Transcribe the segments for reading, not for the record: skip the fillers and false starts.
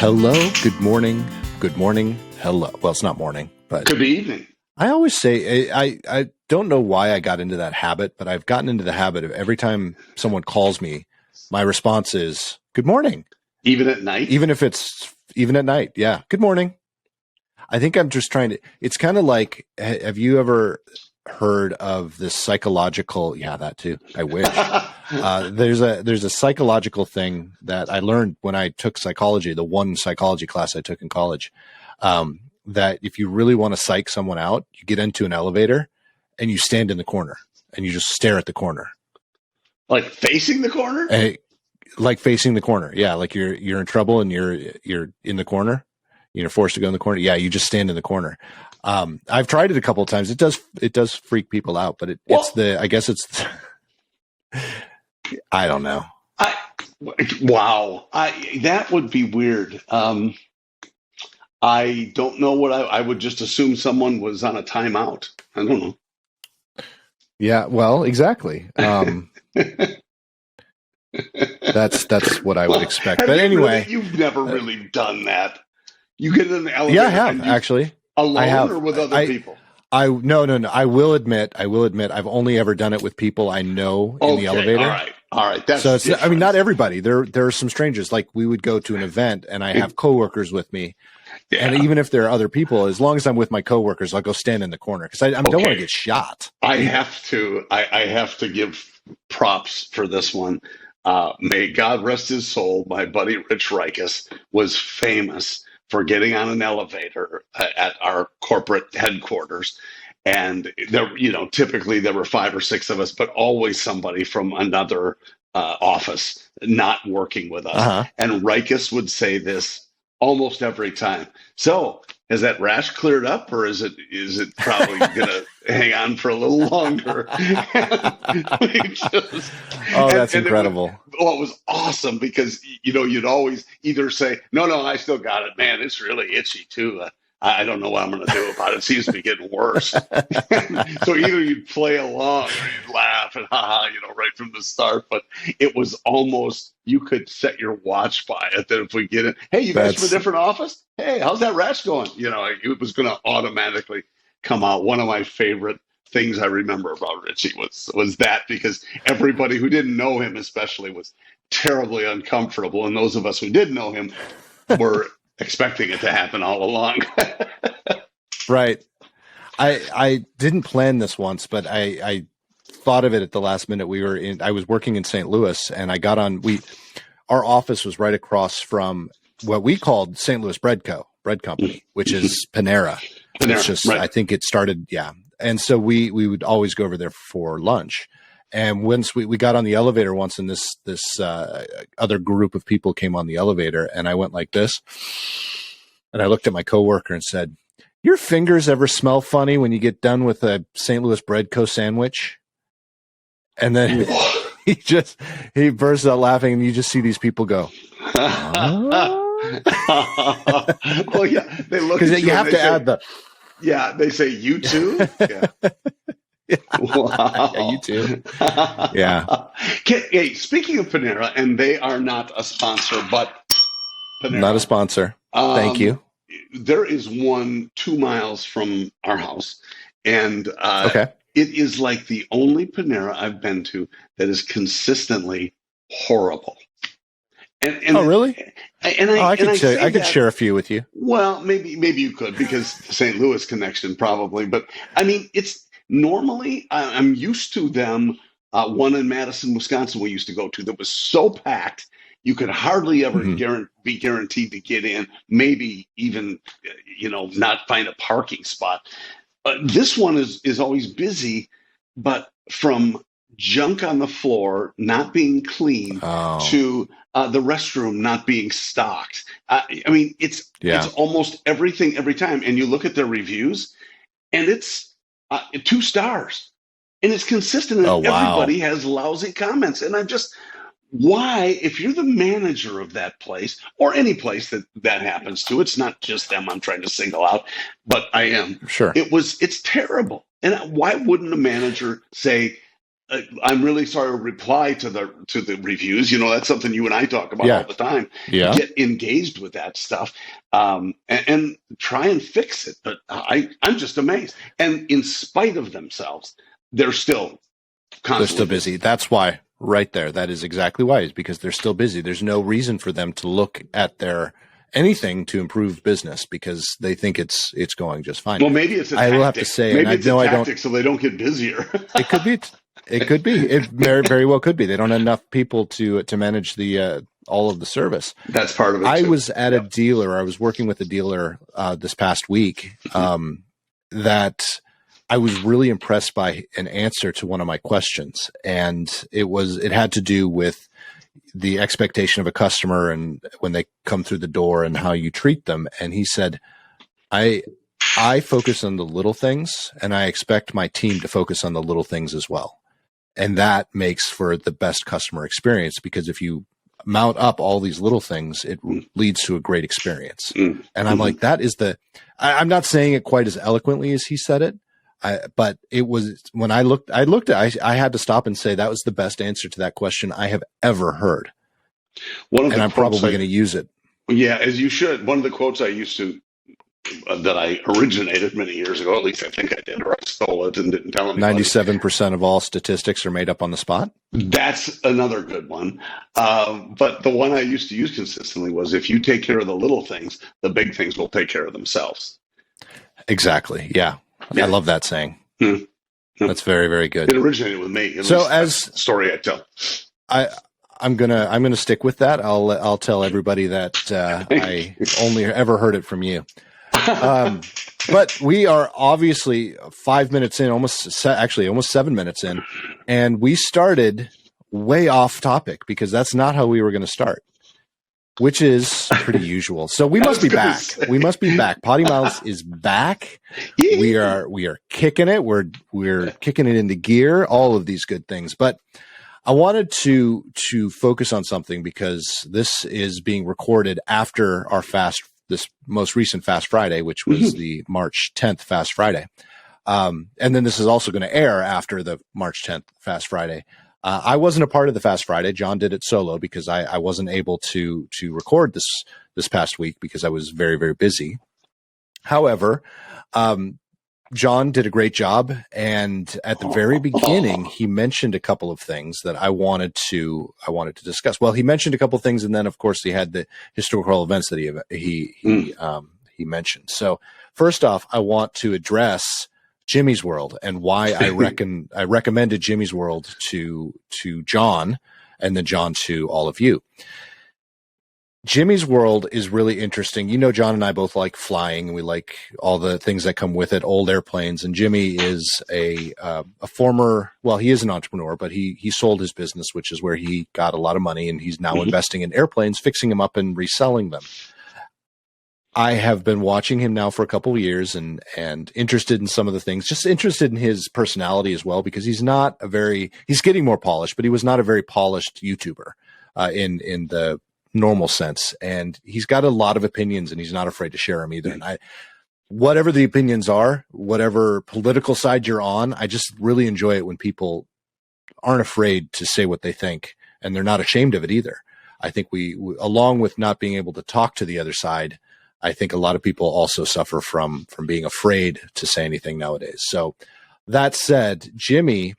Hello, good morning, hello. Well, it's not morning, but good evening. I always say, I don't know why I got into that habit, but I've gotten into the habit of every time someone calls me, my response is, good morning. Even at night? Even at night. Yeah. Good morning. I think I'm just trying to, it's kind of like, have you ever heard of this psychological, yeah, that too. I wish. There's a psychological thing that I learned when I took psychology, the one psychology class I took in college, that if you really want to psych someone out, you get into an elevator and you stand in the corner and you just stare at the corner. Like facing the corner? Like facing the corner. Yeah. Like you're in trouble and you're in the corner. You're forced to go in the corner. Yeah. You just stand in the corner. I've tried it a couple of times. It does freak people out, but I guess it's, I don't know. Wow. That would be weird. I don't know what I would just assume someone was on a timeout. I don't know. Yeah, well, exactly. That's what I would expect. But anyway, you've never really done that. You get in the elevator. Yeah, I have actually. Alone or with other people? No. I will admit, I've only ever done it with people I know in the elevator. All right. That's so. It's, I mean, not everybody. There are some strangers. Like we would go to an event, and I have coworkers with me. Yeah. And even if there are other people, as long as I'm with my coworkers, I'll go stand in the corner because I don't want to get shot. I have to give props for this one. May God rest his soul. My buddy Rich Rikus was famous for getting on an elevator at our corporate headquarters. And there, typically there were 5 or 6 of us, but always somebody from another office not working with us. Uh-huh. And Rikus would say this almost every time. So has that rash cleared up, or is it probably going to hang on for a little longer? That's incredible. It was awesome because, you'd always either say, no, I still got it, man. It's really itchy too. I don't know what I'm going to do about it. It seems to be getting worse. So either you'd play along or you'd laugh and right from the start. But it was almost, you could set your watch by it that if we get it, hey, you guys from a different office? Hey, how's that rash going? It was going to automatically come out. One of my favorite things I remember about Richie was that, because everybody who didn't know him especially was terribly uncomfortable. And those of us who did know him were expecting it to happen all along. Right. I didn't plan this once, but I thought of it at the last minute. I was working in St. Louis, and I got on, our office was right across from what we called St. Louis Bread Company, which is Panera. It's just, right. I think it started. Yeah. And so we would always go over there for lunch. And once we got on the elevator once, and this other group of people came on the elevator, and I went like this, and I looked at my coworker and said, "Your fingers ever smell funny when you get done with a St. Louis Bread Co. sandwich?" And then he bursts out laughing, and you just see these people go, oh. Well, yeah, they look at you have to add the. Yeah, they say, "You too?" Yeah. Wow. Yeah, you too. Yeah. Hey, speaking of Panera, and they are not a sponsor, but Panera. Not a sponsor. Thank you. There is one 2 miles from our house, and it is like the only Panera I've been to that is consistently horrible. And really? I could share a few with you. Well, maybe you could, because St. Louis connection probably, but I mean, it's normally I'm used to them. One in Madison, Wisconsin, we used to go to that was so packed you could hardly ever be guaranteed to get in. Maybe even not find a parking spot. This one is always busy, but from junk on the floor not being clean to the restroom not being stocked. I mean, it's almost everything every time. And you look at their reviews, and it's 2 stars, and it's consistent. And everybody has lousy comments. And why, if you're the manager of that place, or any place that happens to, it's not just them I'm trying to single out, but I am. Sure. It's terrible. And why wouldn't a manager say, I'm really sorry, reply to the reviews. That's something you and I talk about all Yeah. the time. Yeah. Get engaged with that stuff, and try and fix it. But I'm just amazed. And in spite of themselves, they're still They're constantly still busy. That's why, right there. That is exactly why, is because they're still busy. There's no reason for them to look at their anything to improve business because they think it's going just fine. Well, maybe it's a I tactic. will have to say, maybe and I it's know a I don't. tactic so they don't get busier. It could be. It could be. It very, very well could be. They don't have enough people to manage the all of the service. That's part of it. I too. was at a Yep. dealer. I was working with a dealer this past week that I was really impressed by an answer to one of my questions, and it had to do with the expectation of a customer and when they come through the door and how you treat them. And he said, I focus on the little things, and I expect my team to focus on the little things as well. And that makes for the best customer experience, because if you mount up all these little things, it leads to a great experience. And I'm like, that is I'm not saying it quite as eloquently as he said it. But it was, when I had to stop and say that was the best answer to that question I have ever heard. And I'm probably going to use it. Yeah, as you should. One of the quotes I used to, that I originated many years ago, at least I think I did, or I stole it and didn't tell anybody. 97% of all statistics are made up on the spot. That's another good one. But the one I used to use consistently was, if you take care of the little things, the big things will take care of themselves. Exactly. Yeah. I love that saying. That's very, very good. It originated with me. So as the story I tell, I'm gonna stick with that. I'll tell everybody that I only ever heard it from you. But we are obviously 5 minutes in, almost 7 minutes in, and we started way off topic because that's not how we were going to start, which is pretty usual. So we must be back. We must be back. PoddiMouths is back. Yeah. We are kicking it. We're kicking it into gear. All of these good things, but I wanted to focus on something because this is being recorded after this most recent Fast Friday, which was the March 10th Fast Friday. And then this is also going to air after the March 10th Fast Friday. I wasn't a part of the Fast Friday. John did it solo because I wasn't able to record this past week because I was very, very busy. However, John did a great job, and at the very beginning, he mentioned a couple of things that I wanted to discuss. Well, he mentioned a couple of things, and then of course he had the historical events that he mentioned. So first off, I want to address Jimmy's World and why I recommended Jimmy's World to John, and then John to all of you. Jimmy's World is really interesting. John and I both like flying, and we like all the things that come with it, old airplanes. And Jimmy is a former, well, he is an entrepreneur, but he sold his business, which is where he got a lot of money, and he's now investing in airplanes, fixing them up and reselling them. I have been watching him now for a couple of years and interested in some of the things, just interested in his personality as well, because he's getting more polished, but he was not a very polished YouTuber in the normal sense. And he's got a lot of opinions, and he's not afraid to share them either. And whatever the opinions are, whatever political side you're on, I just really enjoy it when people aren't afraid to say what they think, and they're not ashamed of it either. I think we along with not being able to talk to the other side, I think a lot of people also suffer from being afraid to say anything nowadays. So that said, Jimmy,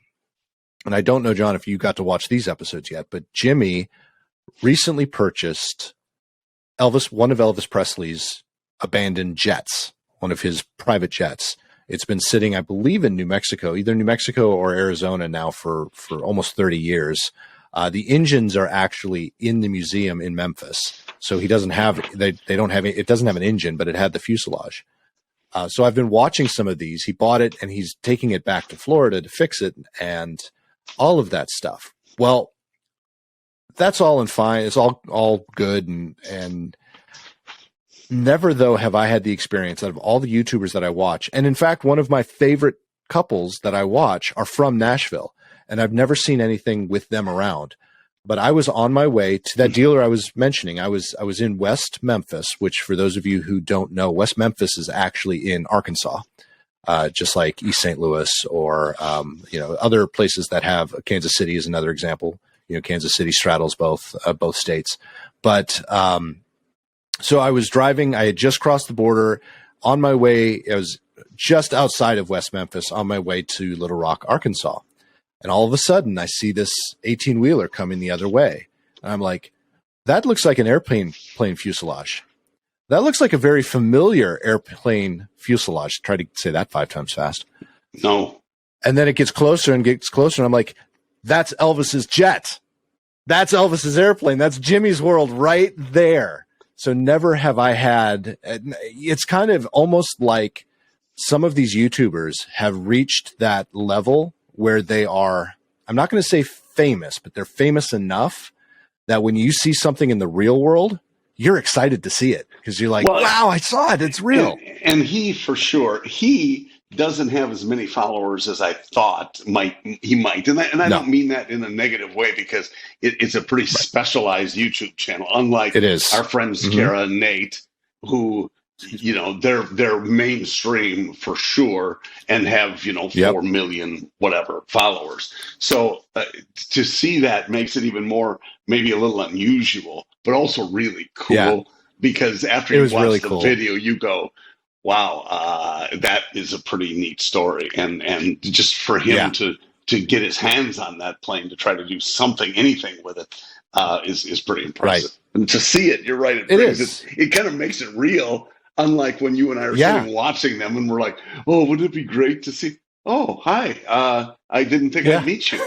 and I don't know, John, if you got to watch these episodes yet, but Jimmy recently purchased one of Elvis Presley's abandoned jets, one of his private jets. It's been sitting, I believe, in New Mexico, either New Mexico or Arizona now for almost 30 years. The engines are actually in the museum in Memphis. So it doesn't have an engine, but it had the fuselage. So I've been watching some of these. He bought it and he's taking it back to Florida to fix it and all of that stuff. Well, that's all and fine. It's all good. And never, though, have I had the experience out of all the YouTubers that I watch. And in fact, one of my favorite couples that I watch are from Nashville, and I've never seen anything with them around. But I was on my way to that dealer I was mentioning. I was in West Memphis, which for those of you who don't know, West Memphis is actually in Arkansas. just like East St. Louis or, other places that have. Kansas City is another example. Kansas City straddles both states. But so I was driving. I had just crossed the border on my way. I was just outside of West Memphis on my way to Little Rock, Arkansas. And all of a sudden, I see this 18-wheeler coming the other way. And I'm like, that looks like an airplane fuselage. That looks like a very familiar airplane fuselage. Try to say that 5 times fast. No. And then it gets closer and gets closer. And I'm like, that's Elvis's jet. That's Elvis's airplane. That's Jimmy's World right there. So never have I had, it's kind of almost like some of these YouTubers have reached that level where they are, I'm not going to say famous, but they're famous enough that when you see something in the real world, you're excited to see it because you're like, wow, I saw it. It's real. And he, for sure, he doesn't have as many followers as I thought he might. And I don't mean that in a negative way because it's a pretty specialized YouTube channel, unlike our friends Kara and Nate, who, they're mainstream for sure and have, 4 million whatever followers. So to see that makes it even more, maybe a little unusual, but also really cool because after you watch the video, you go, wow, that is a pretty neat story. And just for him to get his hands on that plane to try to do anything with it is pretty impressive. Right. And to see it, you're right. It kind of makes it real. Unlike when you and I are sitting watching them and we're like, oh, wouldn't it be great to see? Oh, hi. I didn't think I'd meet you,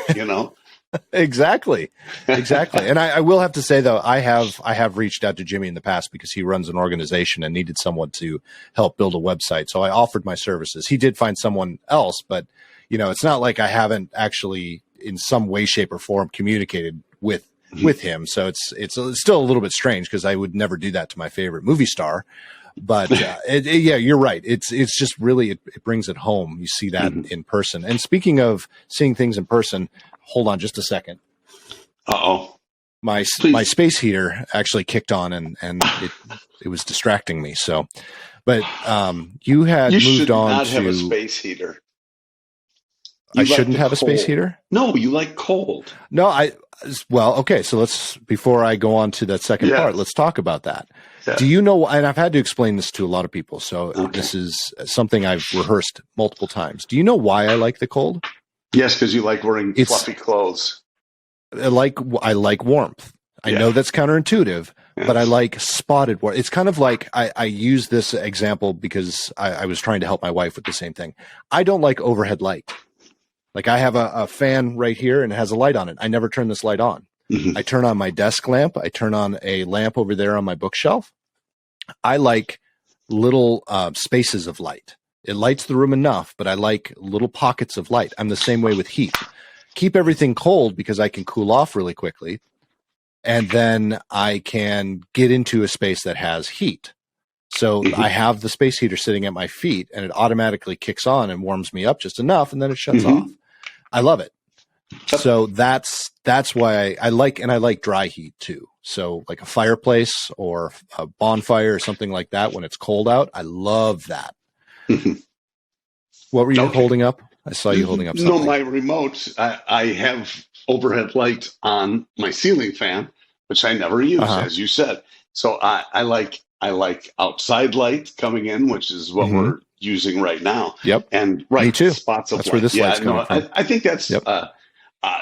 Exactly. And I will have to say, though, I have reached out to Jimmy in the past because he runs an organization and needed someone to help build a website. So I offered my services. He did find someone else, but, it's not like I haven't actually in some way, shape, or form communicated with him. So it's still a little bit strange because I would never do that to my favorite movie star. But you're right. It's just really it brings it home. You see that in person. And speaking of seeing things in person, hold on just a second. My space heater actually kicked on and it was distracting me. So, but you moved on not to have a space heater. I shouldn't have a space heater? No, you like cold. No, okay. So before I go on to that second part, let's talk about that. Yeah. Do you know, and I've had to explain this to a lot of people, so this is something I've rehearsed multiple times. Do you know why I like the cold? Yes, because you like wearing fluffy clothes. I like warmth. I know that's counterintuitive, but I like spotted warmth. It's kind of like, I use this example because I was trying to help my wife with the same thing. I don't like overhead light. Like I have a fan right here and it has a light on it. I never turn this light on. I turn on my desk lamp. I turn on a lamp over there on my bookshelf. I like little spaces of light. It lights the room enough, but I like little pockets of light. I'm the same way with heat. Keep everything cold because I can cool off really quickly. And then I can get into a space that has heat. So I have the space heater sitting at my feet and it automatically kicks on and warms me up just enough and then it shuts off. I love it. So that's why I like dry heat too. So like a fireplace or a bonfire or something like that when it's cold out, I love that. What were you holding up? I saw you holding up something. No, my remote. I have overhead light on my ceiling fan, which I never use, as you said. So I like outside light coming in, which is what we're using right now. Yep. And me too. Spots of that's light. Where this light's coming from. I think that's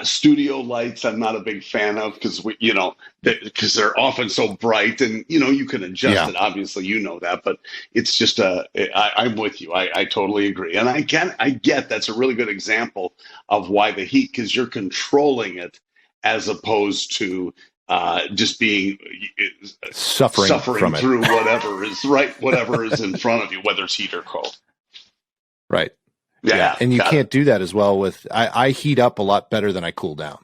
studio lights. I'm not a big fan of because because they're often so bright, and you can adjust it. Obviously, that, but it's just I'm with you. I totally agree, and I get that's a really good example of why the heat, because you're controlling it as opposed to just being suffering from through whatever is in front of you, whether it's heat or cold. Right. Yeah. And you can't do that as well with, I heat up a lot better than I cool down.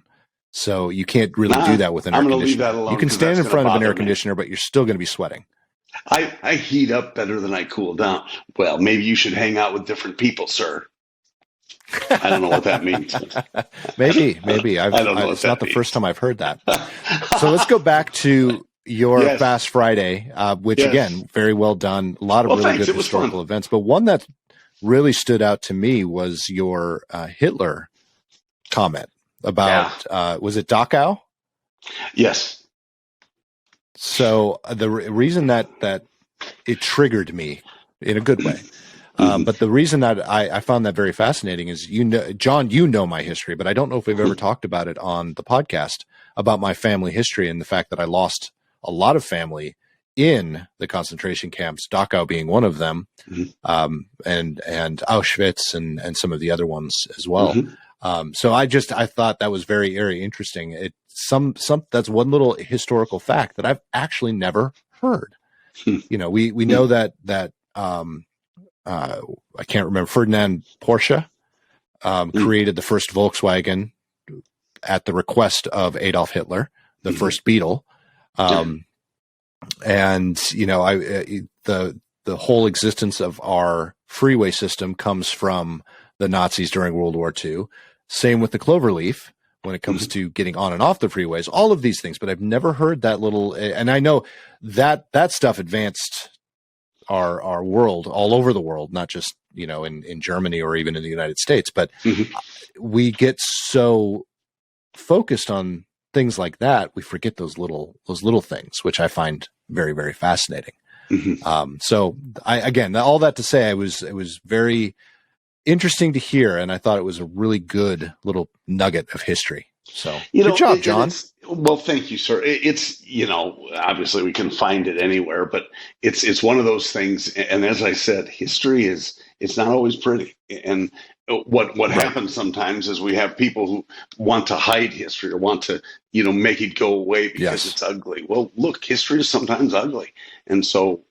So you can't really do that with an air conditioner. Leave that alone, you can stand in front of an air conditioner, but you're still going to be sweating. I heat up better than I cool down. Well, maybe you should hang out with different people, sir. I don't know what that means. maybe. I don't know. It's not the first time I've heard that. So let's go back to your Fast Friday, which again, very well done. A lot of really good historical events, but one that really stood out to me was your Hitler comment about was it Dachau? Yes. So the reason that it triggered me in a good way. But the reason that I found that very fascinating is, John, my history, but I don't know if we've ever talked about it on the podcast about my family history and the fact that I lost a lot of family in the concentration camps, Dachau being one of them, and Auschwitz and some of the other ones as well. So I thought that was very, very interesting. That's one little historical fact that I've actually never heard. We know that I can't remember, Ferdinand Porsche created the first Volkswagen at the request of Adolf Hitler, the first Beetle. And the whole existence of our freeway system comes from the Nazis during World War II. Same with the cloverleaf when it comes to getting on and off the freeways, all of these things. But I've never heard that little, and I know that stuff advanced our world all over the world, not just, in Germany or even in the United States, but we get so focused on things like that, we forget those little things, which I find very, very fascinating. So all that to say, it was very interesting to hear, and I thought it was a really good little nugget of history. So good job, John. Well, thank you, sir. It's obviously we can find it anywhere, but it's one of those things. And as I said, history it's not always pretty. And what happens sometimes is we have people who want to hide history or want to make it go away because it's ugly. Well, look, history is sometimes ugly, and so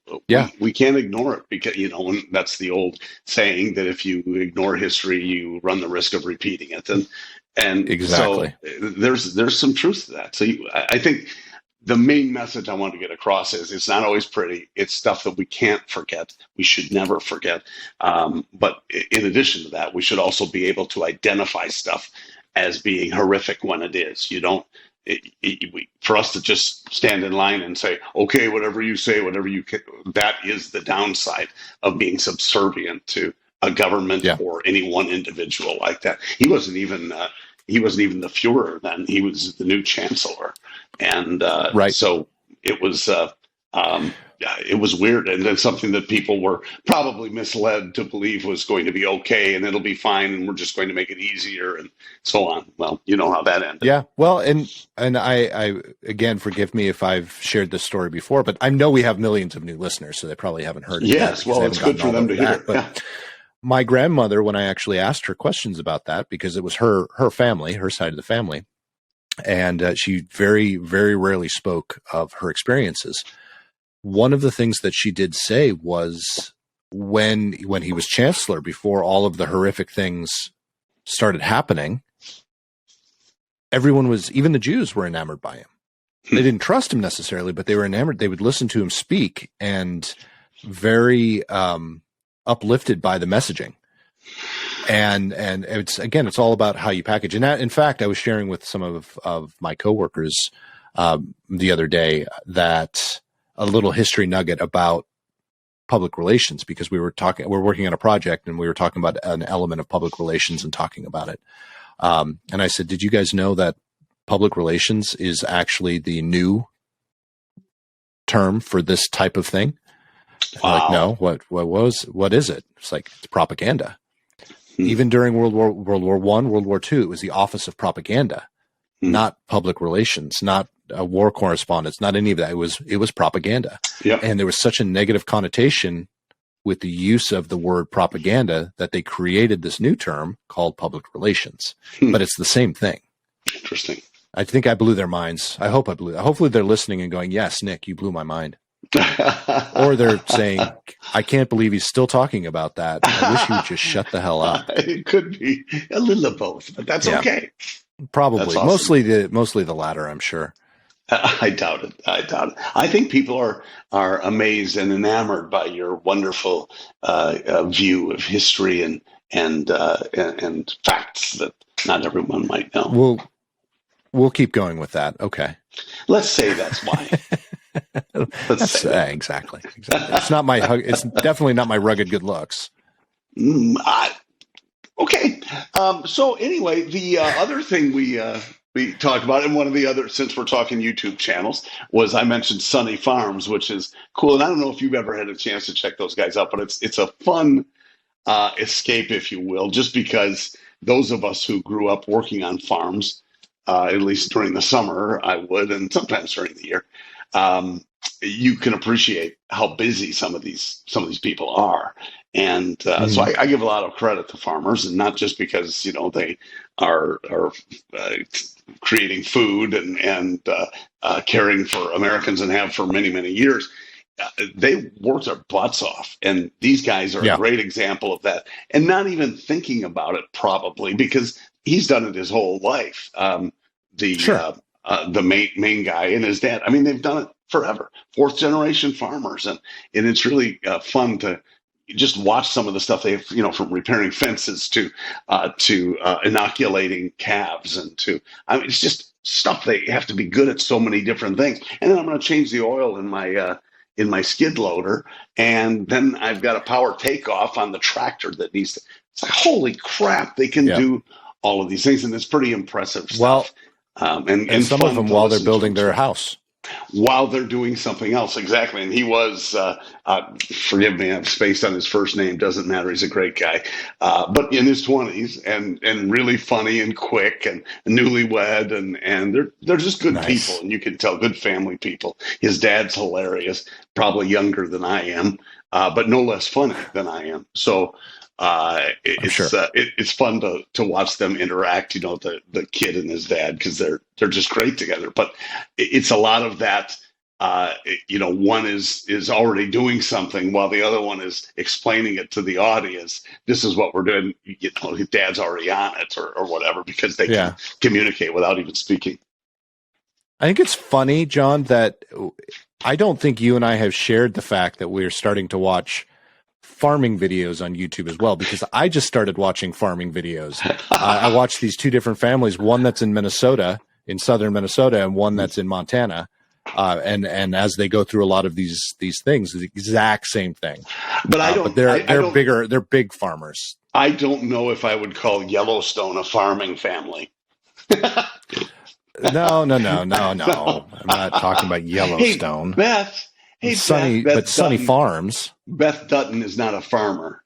we can't ignore it because and that's the old saying that if you ignore history, you run the risk of repeating it. And exactly. So there's some truth to that. So I think the main message I want to get across is it's not always pretty. It's stuff that we can't forget. We should never forget. But in addition to that, we should also be able to identify stuff as being horrific when it is. For us to just stand in line and say, okay, whatever you say, whatever you can, that is the downside of being subservient to a government or any one individual like that. He wasn't even the Fuhrer then. He was the new chancellor. And so it was weird. And then something that people were probably misled to believe was going to be okay and it'll be fine and we're just going to make it easier and so on. Well, you know how that ended. Yeah. Well, and I again, forgive me if I've shared this story before, but I know we have millions of new listeners, so they probably haven't heard it. Yes. Well, it's good for them to hear. But my grandmother, when I actually asked her questions about that, because it was her family, her side of the family, and she very, very rarely spoke of her experiences. One of the things that she did say was when he was chancellor, before all of the horrific things started happening, even the Jews were enamored by him. They didn't trust him necessarily, but they were enamored. They would listen to him speak and very uplifted by the messaging. And it's all about how you package. And that, in fact, I was sharing with some of my coworkers the other day that a little history nugget about public relations, because we're working on a project and we were talking about an element of public relations and talking about it. And I said, did you guys know that public relations is actually the new term for this type of thing? Wow. Like, no, what is it? It's like, it's propaganda. Even during World War I, World War II, it was the Office of Propaganda, not public relations, not war correspondence, not any of that. It was propaganda. Yep. And there was such a negative connotation with the use of the word propaganda that they created this new term called public relations. But it's the same thing. Interesting. I think I blew their minds. I hope I blew. Hopefully they're listening and going, yes, Nick, you blew my mind. Or they're saying, I can't believe he's still talking about that. I wish he would just shut the hell up. It could be a little of both, but that's okay. Probably. That's awesome. Mostly the latter, I'm sure. I doubt it. I think people are amazed and enamored by your wonderful view of history and facts that not everyone might know. We'll keep going with that. Okay. Let's say that's why. Exactly. It's definitely not my rugged good looks. Okay. So anyway, the other thing we talked about, and one of the other, since we're talking YouTube channels, was I mentioned Sunny Farms, which is cool. And I don't know if you've ever had a chance to check those guys out, but it's a fun escape, if you will, just because those of us who grew up working on farms, at least during the summer, I would, and sometimes during the year, um, you can appreciate how busy some of these people are. And so I give a lot of credit to farmers, and not just because they are creating food and caring for Americans and have for many many years. They work their butts off, and these guys are a great example of that. And not even thinking about it, probably because he's done it his whole life. The main guy and his dad. I mean, they've done it forever. Fourth generation farmers, and it's really fun to just watch some of the stuff they've, from repairing fences to inoculating calves, and it's just stuff they have to be good at so many different things. And then I'm going to change the oil in my skid loader, and then I've got a power takeoff on the tractor that needs to. It's like, holy crap, they can do all of these things, and it's pretty impressive stuff. And some of them while they're building their house. While they're doing something else, exactly. And he was, forgive me, I've spaced on his first name, doesn't matter, he's a great guy, but in his 20s, and really funny and quick and newlywed, and they're just good people, and you can tell, good family people. His dad's hilarious, probably younger than I am, but no less funny than I am. So it's fun to watch them interact, the kid and his dad, because they're just great together. But it's a lot of that, one is already doing something while the other one is explaining it to the audience. This is what we're doing. His dad's already on it or whatever, because they can communicate without even speaking. I think it's funny, John, that I don't think you and I have shared the fact that we're starting to watch farming videos on YouTube as well, because I just started watching farming videos. I watched these two different families, one that's in Minnesota, in southern Minnesota, and one that's in Montana. And as they go through a lot of these things, the exact same thing. But they're big farmers. I don't know if I would call Yellowstone a farming family. No. I'm not talking about Yellowstone. Hey, Beth. Hey, Sunny Farms. Beth Dutton is not a farmer.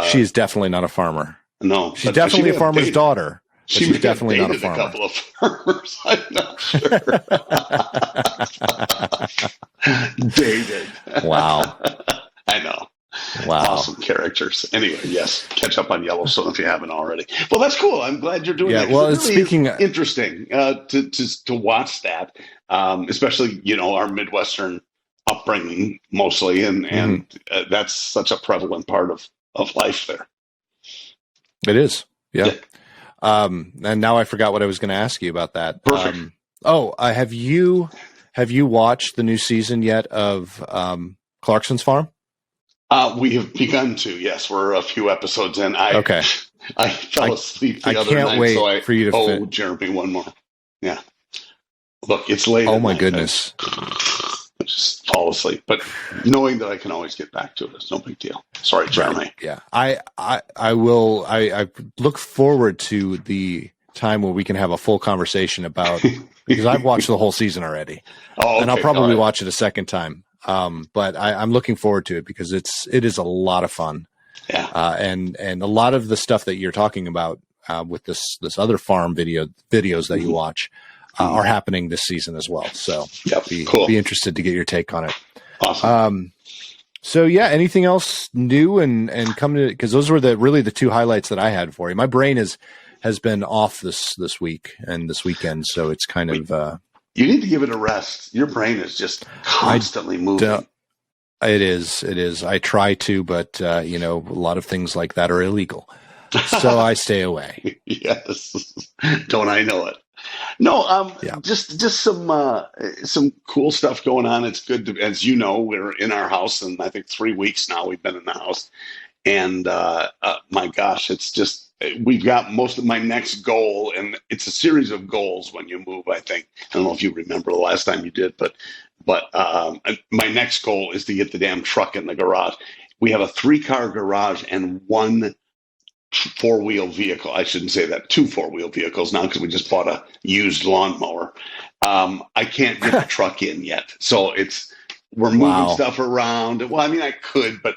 She's definitely not a farmer. No, she's definitely a farmer's daughter. She's definitely not a farmer. A couple of farmers, I'm not sure. Dated. Wow. I know. Wow. Awesome characters. Anyway, yes, catch up on Yellowstone if you haven't already. Well, that's cool. I'm glad you're doing that. Well, it's really speaking interesting to watch that, especially our Midwestern upbringing mostly, and that's such a prevalent part of life there. It is. Yeah. And now I forgot what I was going to ask you about that. Perfect. Have you watched the new season yet of Clarkson's Farm? We have begun to. Yes, we're a few episodes in. I fell asleep the other night. I can't wait for you to. Jeremy, one more. Yeah. Look, it's late. Oh my goodness. I just fall asleep, but knowing that I can always get back to it, it's no big deal. Sorry, Jeremy. Right. Yeah, I will. I look forward to the time where we can have a full conversation about, because I've watched the whole season already, and I'll probably watch it a second time. But I'm looking forward to it because it is a lot of fun. Yeah. And a lot of the stuff that you're talking about with this other farm videos that you watch are happening this season as well. So be interested to get your take on it. Awesome. So yeah, anything else new and coming to, because those were really the two highlights that I had for you. My brain has been off this week and this weekend, so it's kind of. You need to give it a rest. Your brain is just constantly moving. It is. I try to, but a lot of things like that are illegal, so I stay away. Yes, don't I know it? No, just some cool stuff going on. It's good to, as you know, we're in our house, and I think 3 weeks now we've been in the house, and my gosh, it's just. We've got most of my next goal, and it's a series of goals when you move, I think. I don't know if you remember the last time you did, but my next goal is to get the damn truck in the garage. we have a 3-car garage and one 4-wheel vehicle. I shouldn't say that, 2 4-wheel vehicles now because we just bought a used lawnmower. I can't get the truck in yet. So we're moving Wow. stuff around. Well, I mean, I could, but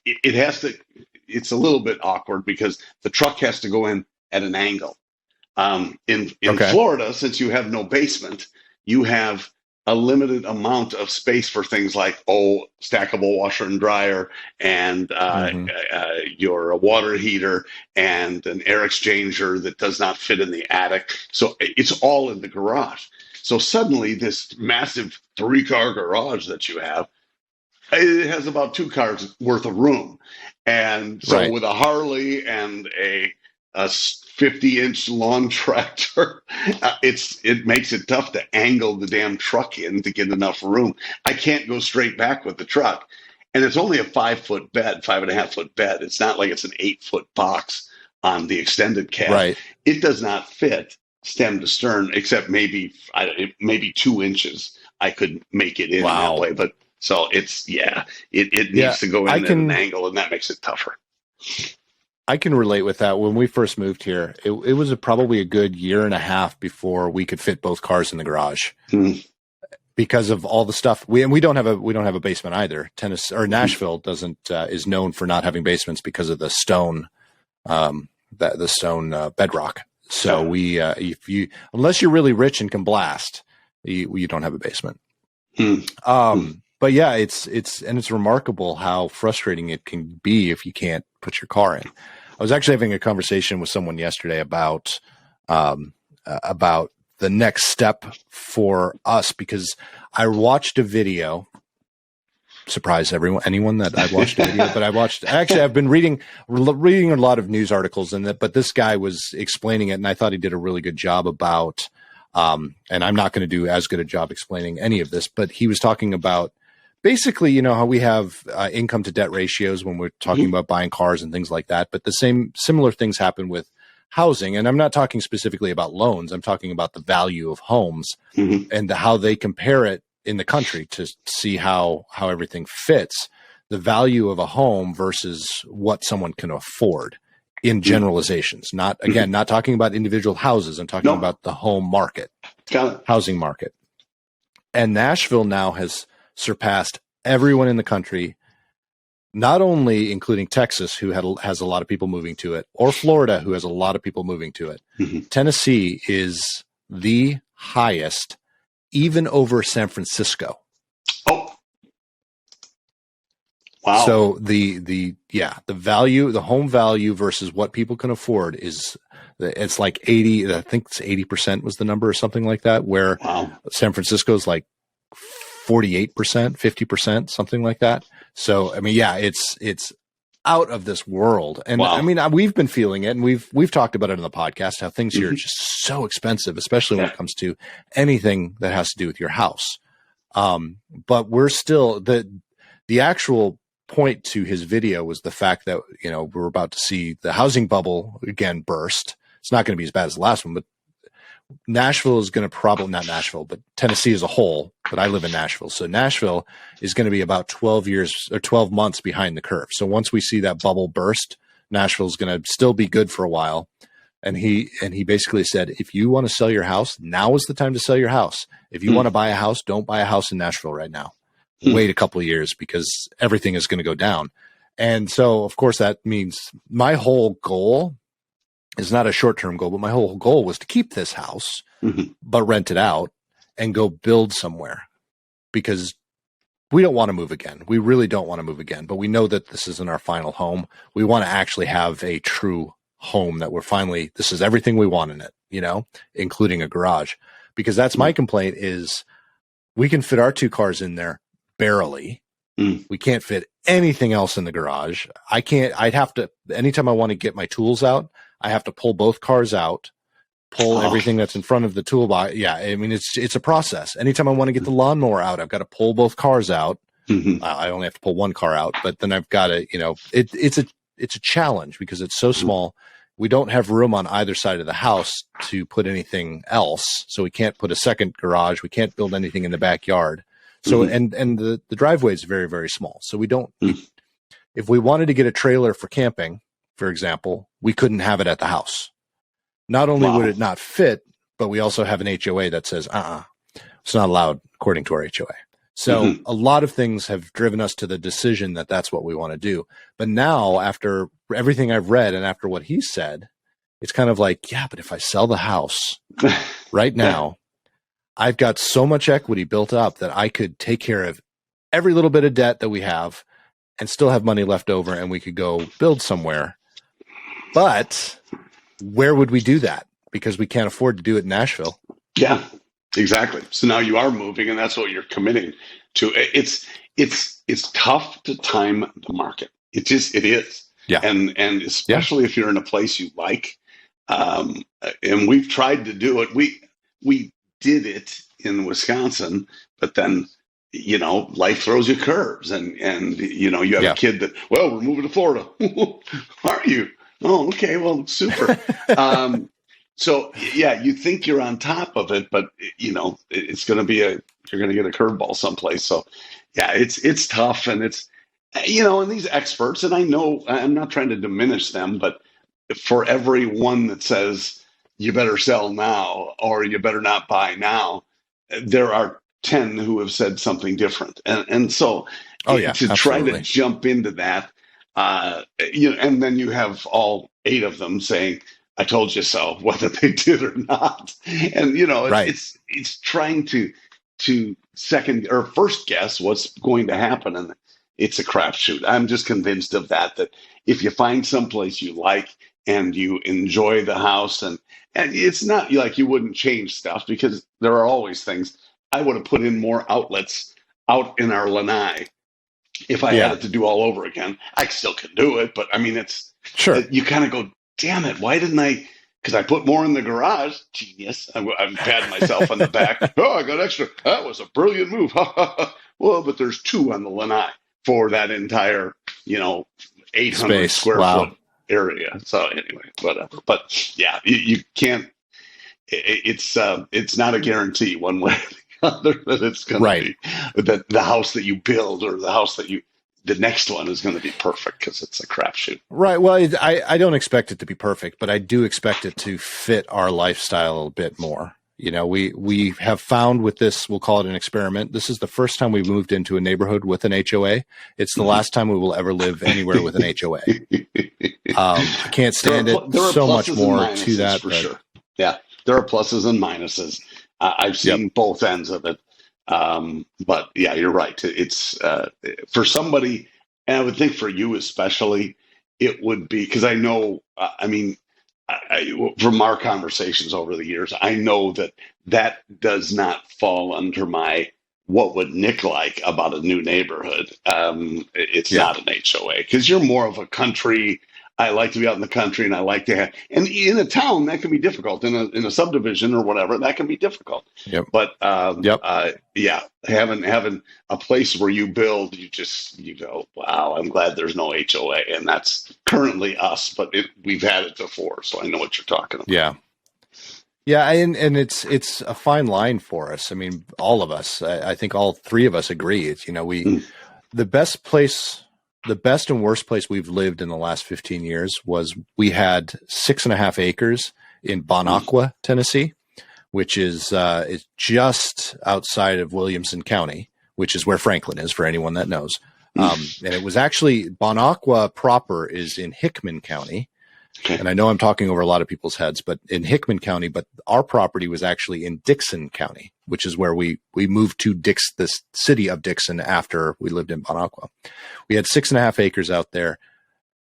it has to, it's a little bit awkward because the truck has to go in at an angle. In Okay. Florida, since you have no basement, you have a limited amount of space for things like stackable washer and dryer and your water heater and an air exchanger that does not fit in the attic. So it's all in the garage. So suddenly this massive 3-car garage that you have, it has about 2 cars worth of room. And so Right. with a Harley and a 50-inch lawn tractor, it makes it tough to angle the damn truck in to get enough room. I can't go straight back with the truck. And it's only a 5-foot bed, 5.5-foot bed. It's not like it's an 8-foot box on the extended cab. Right. It does not fit stem to stern, except maybe 2 inches. I could make it in that way. But so it needs to go in at an angle, and that makes it tougher. I can relate with that. When we first moved here, it was probably a good year and a half before we could fit both cars in the garage because of all the stuff. We don't have a basement either. Nashville doesn't is known for not having basements because of the stone, the stone bedrock. So unless you're really rich and can blast, you don't have a basement. But yeah, it's remarkable how frustrating it can be if you can't put your car in. I was actually having a conversation with someone yesterday about the next step for us because I watched a video. Surprise anyone that I've watched a video, but I've been reading a lot of news articles but this guy was explaining it and I thought he did a really good job about, and I'm not going to do as good a job explaining any of this, but he was talking about basically, how we have income to debt ratios when we're talking about buying cars and things like that. But similar things happen with housing. And I'm not talking specifically about loans. I'm talking about the value of homes and how they compare it in the country to see how everything fits. The value of a home versus what someone can afford in generalizations. Not talking about individual houses. I'm talking about the home market, housing market. And Nashville now has surpassed everyone in the country, not only including Texas, who has a lot of people moving to it, or Florida, who has a lot of people moving to it. Tennessee is the highest, even over San Francisco. Oh, wow! So the value, the home value versus what people can afford it's like 80. I think it's 80% was the number or something like that. Where San Francisco is like 48%, 50%, something like that. So, I mean, it's out of this world. And I mean, we've been feeling it and we've talked about it on the podcast, how things here are just so expensive, especially when it comes to anything that has to do with your house. But we're still the actual point to his video was the fact that, we're about to see the housing bubble again burst. It's not going to be as bad as the last one, but Nashville is going to not Nashville, but Tennessee as a whole, but I live in Nashville. So Nashville is going to be about 12 months behind the curve. So once we see that bubble burst, Nashville is going to still be good for a while. And he basically said, if you want to sell your house, now is the time to sell your house. If you want to buy a house, don't buy a house in Nashville right now. Wait a couple of years because everything is going to go down. And so, of course, that means my whole goal is not a short-term goal, but my whole goal was to keep this house, but rent it out and go build somewhere because we don't want to move again. We really don't want to move again, but we know that this isn't our final home. We want to actually have a true home that this is everything we want in it, including a garage, because that's my complaint is we can fit our 2 cars in there barely. We can't fit anything else in the garage. I'd have to, anytime I want to get my tools out, I have to pull both cars out, pull everything that's in front of the toolbox. Yeah, I mean, it's a process. Anytime I want to get the lawnmower out, I've got to pull both cars out. I only have to pull one car out, but then I've got to, it's a challenge because it's so small. We don't have room on either side of the house to put anything else. So we can't put a second garage. We can't build anything in the backyard. So, and the driveway is very, very small. So we don't, If we wanted to get a trailer for camping, for example, we couldn't have it at the house. Not only would it not fit, but we also have an HOA that says, it's not allowed according to our HOA. So a lot of things have driven us to the decision that that's what we want to do. But now, after everything I've read and after what he said, it's kind of like, yeah, but if I sell the house right now, I've got so much equity built up that I could take care of every little bit of debt that we have and still have money left over, and we could go build somewhere. But where would we do that? Because we can't afford to do it in Nashville. Yeah, exactly. So now you are moving, and that's what you're committing to. It's tough to time the market. It is. Yeah. And especially if you're in a place you like. And we've tried to do it. We did it in Wisconsin, but then, life throws you curves, and you have a kid that, well, we're moving to Florida. Are you? Oh, okay. Well, super. So yeah, you think you're on top of it, but it's going to be you're going to get a curveball someplace. So yeah, it's tough, and it's, and these experts, and I know I'm not trying to diminish them, but for every one that says you better sell now or you better not buy now, there are 10 who have said something different. And so to absolutely. try to jump into that, and then you have all 8 of them saying, I told you so, whether they did or not. And, it's trying to second or first guess what's going to happen. And it's a crapshoot. I'm just convinced of that if you find someplace you like and you enjoy the house, and it's not like you wouldn't change stuff, because there are always things. I would have put in more outlets out in our lanai if I had it to do all over again. I still can do it, but I mean, it's sure. You kind of go, damn it, why didn't I? Because I put more in the garage. Genius. I'm patting myself on the back. Oh, I got extra. That was a brilliant move. Well, but there's 2 on the lanai for that entire, 800 space. Square foot area. So anyway, whatever. But yeah, you can't. It's not a guarantee one way or the other that it's going to be that the house that you build or the house that the next one is going to be perfect, because it's a crapshoot. Right. Well, I don't expect it to be perfect, but I do expect it to fit our lifestyle a bit more. We have found with this, we'll call it an experiment. This is the first time we moved into a neighborhood with an HOA. It's the last time we will ever live anywhere with an HOA. I can't stand it. So much more to that. For sure. Yeah. There are pluses and minuses. I've seen both ends of it. But yeah, you're right. It's for somebody, and I would think for you especially, it would be, because I know, from our conversations over the years, I know that does not fall under my, what would Nick like about a new neighborhood? It's not an HOA, because you're more of a country. I like to be out in the country, and I like to have, and in a town that can be difficult, in a subdivision or whatever, that can be difficult. Yep. But having a place where you build, you go, wow, I'm glad there's no HOA, and that's currently us, but we've had it before, so I know what you're talking about. Yeah, and it's a fine line for us. I mean, all of us, I think all 3 of us agree. It's, the best and worst place we've lived in the last 15 years was we had 6.5 acres in Bon Aqua, Tennessee, which is just outside of Williamson County, which is where Franklin is, for anyone that knows. And it was actually, Bon Aqua proper is in Hickman County. And I know I'm talking over a lot of people's heads, but in Hickman County, but our property was actually in Dixon County, which is where we moved to the city of Dixon after we lived in Bon Aqua. We had 6.5 acres out there.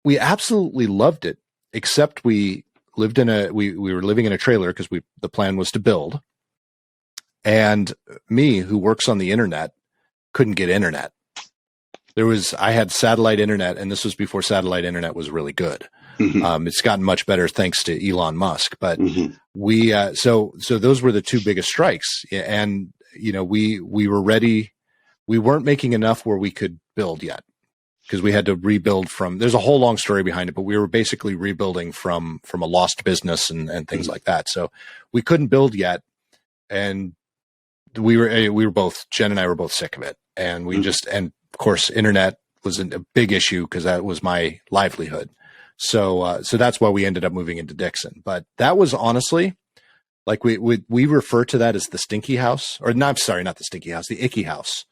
We absolutely loved it, except we lived we were living in a trailer because the plan was to build. And me, who works on the internet, couldn't get internet. I had satellite internet, and this was before satellite internet was really good. It's gotten much better thanks to Elon Musk, but we so those were the 2 biggest strikes, and we were ready. We weren't making enough where we could build yet, because we had to rebuild there's a whole long story behind it, but we were basically rebuilding from a lost business and things like that. So we couldn't build yet, and we were both, Jen and I were both sick of it, and we and of course internet was a big issue because that was my livelihood. So that's why we ended up moving into Dixon. But that was honestly, like we refer to that as the stinky house, or not. Sorry, not the stinky house, the icky house,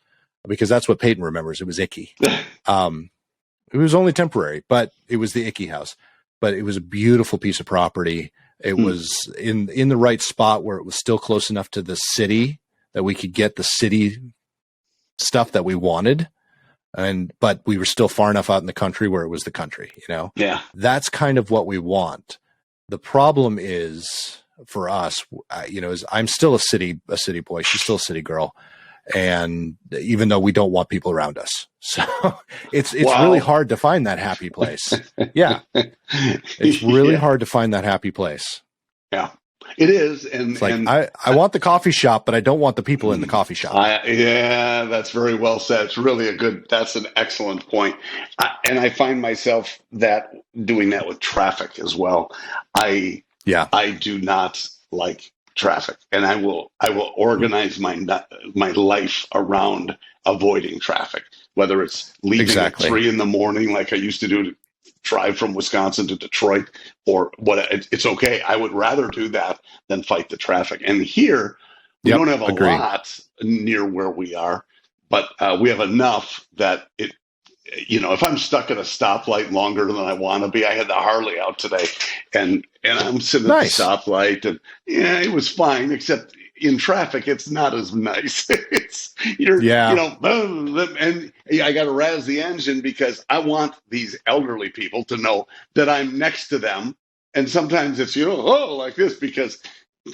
because that's what Peyton remembers. It was icky. It was only temporary, but it was the icky house. But it was a beautiful piece of property. It was in the right spot where it was still close enough to the city that we could get the city stuff that we wanted. But we were still far enough out in the country where it was the country, Yeah. That's kind of what we want. The problem is for us, is I'm still a city boy. She's still a city girl. And even though we don't want people around us, so it's really hard to find that happy place. Yeah. It's really hard to find that happy place. Yeah. It is, and it's like I want the coffee shop, but I don't want the people in the coffee shop. Yeah, that's very well said. It's really that's an excellent point. And I find myself doing that with traffic as well. I do not like traffic, and I will organize my life around avoiding traffic. Whether it's leaving at 3 a.m, like I used to do to drive from Wisconsin to Detroit, or what, it's okay. I would rather do that than fight the traffic. And here, we don't have a lot near where we are, but we have enough that if I'm stuck at a stoplight longer than I want to be, I had the Harley out today, and I'm sitting at the stoplight, and it was fine, except in traffic, it's not as nice. And I got to razz the engine because I want these elderly people to know that I'm next to them. And sometimes it's, like this, because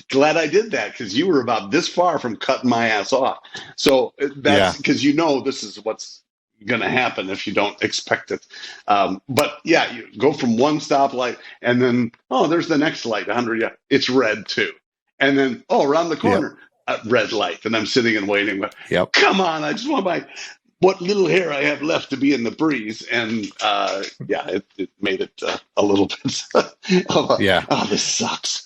glad I did that, because you were about this far from cutting my ass off. So that's because this is what's going to happen if you don't expect it. But yeah, you go from one stoplight and then, there's the next light, 100. Yeah, it's red too. And then, around the corner, red light. And I'm sitting and waiting. But come on, I just want what little hair I have left to be in the breeze. And it made it a little bit this sucks.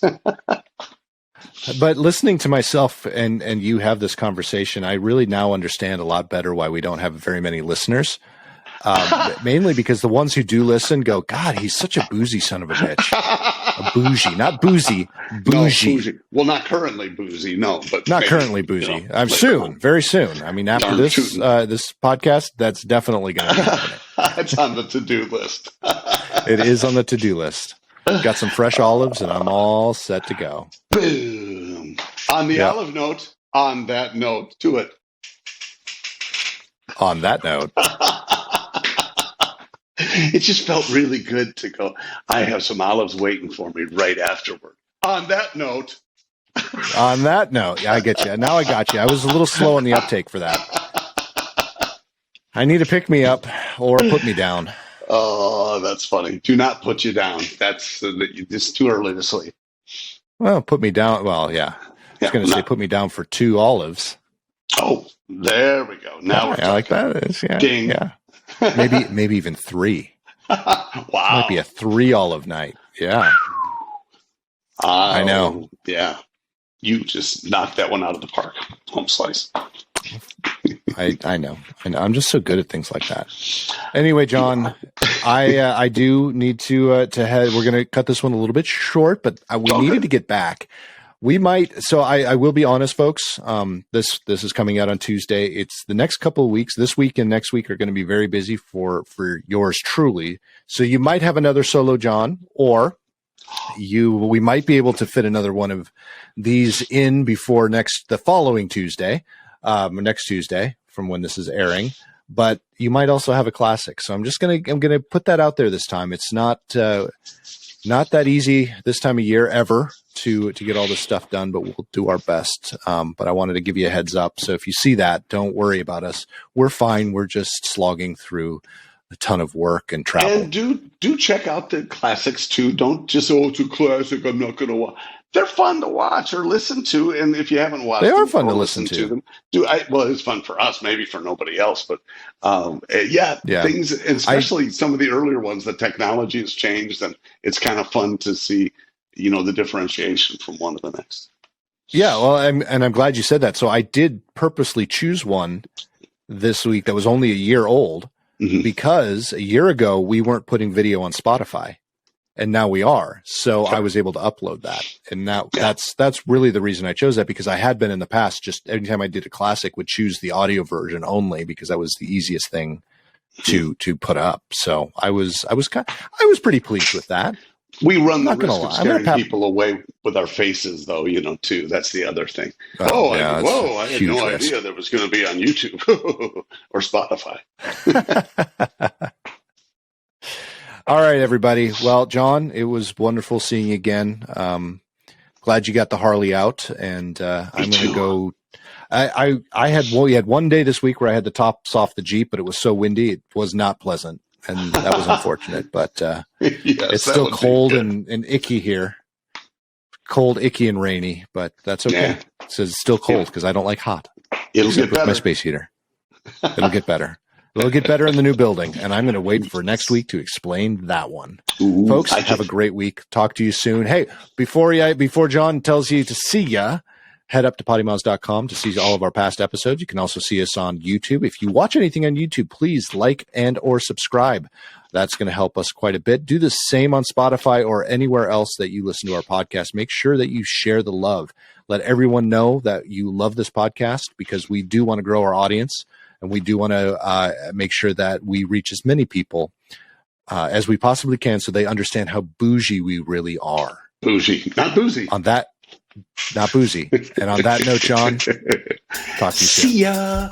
But listening to myself and you have this conversation, I really now understand a lot better why we don't have very many listeners. Mainly because the ones who do listen go, God, he's such a boozy son of a bitch. A bougie, not boozy, bougie. No, bougie. Well, not currently boozy, no, but not currently boozy. I'm soon, very soon. I mean, after this podcast, that's definitely going to be happening. It's on the to-do list. It is on the to-do list. Got some fresh olives, and I'm all set to go. Boom. On the olive note, on that note, to it. On that note. It just felt really good to go, I have some olives waiting for me right afterward. On that note. On that note. Yeah, I get you. Now I got you. I was a little slow on the uptake for that. I need to pick me up or put me down. Oh, that's funny. Do not put you down. It's too early to sleep. Well, put me down. Well, yeah. I was going to say put me down for 2 olives. Oh, there we go. Now we're I like that. Ding. Yeah. Maybe even 3. Wow. Might be a 3 olive night. Yeah. I know. Yeah. You just knocked that one out of the park. Home slice. I know. I'm just so good at things like that. Anyway, John, I do need to head. We're going to cut this one a little bit short, but we needed to get back. We might. So I will be honest, folks. This is coming out on Tuesday. It's the next couple of weeks. This week and next week are going to be very busy for yours truly. So you might have another solo John, or we might be able to fit another one of these in before the following Tuesday, next Tuesday from when this is airing. But you might also have a classic. So I'm gonna put that out there this time. It's not that easy this time of year ever to get all this stuff done, but we'll do our best. But I wanted to give you a heads up. So if you see that, don't worry about us. We're fine. We're just slogging through a ton of work and travel. And do check out the classics too. Don't just, it's a classic, I'm not going to watch. They're fun to watch or listen to. And if you haven't watched them, they are fun to listen to them. It's fun for us, maybe for nobody else. But things, especially some of the earlier ones, the technology has changed, and it's kind of fun to see, the differentiation from one to the next. Yeah, well, I'm glad you said that. So I did purposely choose one this week that was only a year old, because a year ago we weren't putting video on Spotify, and now we are. So I was able to upload that, and now that's really the reason I chose that, because I had been in the past just anytime I did a classic would choose the audio version only because that was the easiest thing to put up. So I was pretty pleased with that. We run the risk of scaring people away with our faces, though, too. That's the other thing. I had no idea that was going to be on YouTube or Spotify. All right, everybody. Well, John, it was wonderful seeing you again. Glad you got the Harley out, and I'm going to go. We had one day this week where I had the tops off the Jeep, but it was so windy, it was not pleasant. And that was unfortunate, but it's still cold and icky here. Cold, icky, and rainy, but that's okay. Yeah. It says it's still cold because I don't like hot. It'll get better. My space heater. It'll get better. It'll get better in the new building, and I'm going to wait for next week to explain that one. Ooh, folks, have a great week. Talk to you soon. Hey, before John tells you to see ya, head up to PoddiMouths.com to see all of our past episodes. You can also see us on YouTube. If you watch anything on YouTube, please like and or subscribe. That's going to help us quite a bit. Do the same on Spotify or anywhere else that you listen to our podcast. Make sure that you share the love. Let everyone know that you love this podcast, because we do want to grow our audience, and we do want to make sure that we reach as many people as we possibly can, so they understand how bougie we really are. Bougie, not boozy. Not boozy. And on that note, John, talk to you soon. See ya.